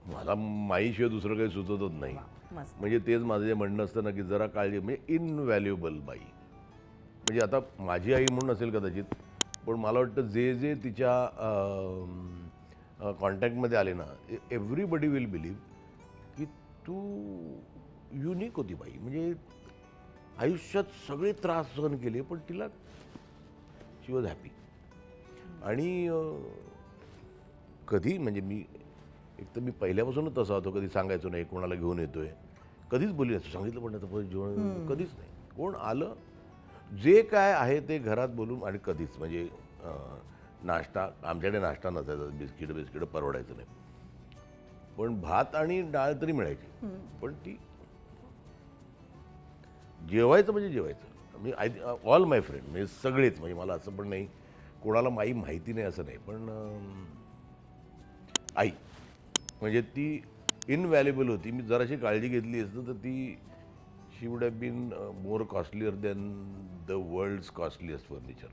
मला माईशिवाय दुसरं काही सुचतच नाही. मस्त. म्हणजे तेच माझं जे म्हणणं असतं ना, की जरा काळजी म्हणजे इनव्हॅल्युएबल बाई. म्हणजे आता माझी आई म्हणून असेल कदाचित, पण मला वाटतं जे जे तिच्या कॉन्टॅक्टमध्ये आले ना, एव्हरीबडी विल बिलीव्ह की तू युनिक होती बाई. म्हणजे आयुष्यात सगळे त्रास सहन केले, पण तिला शी वॉज हॅपी. आणि कधी म्हणजे मी एक तर मी पहिल्यापासूनच तसा होतो, कधी सांगायचो नाही कोणाला घेऊन येतोय, कधीच बोलली नसतो, सांगितलं पण नाही तर जेवण कधीच नाही. कोण आलं जे काय आहे ते घरात बोलून. आणि कधीच म्हणजे नाश्ता आमच्याकडे नाश्ता नसायचा, बिस्किट बिस्किट परवडायचं नाही, पण भात आणि डाळ तरी मिळायची. पण ती जेवायचं म्हणजे जेवायचं. मी आय ऑल माय फ्रेंड म्हणजे सगळेच, म्हणजे मला असं पण नाही कोणाला माई माहिती नाही असं नाही, पण आई म्हणजे ती इनव्हॅल्युएबल होती. मी जराशी काळजी घेतली असतं तर ती she would have been more costlier than the world's costliest furniture.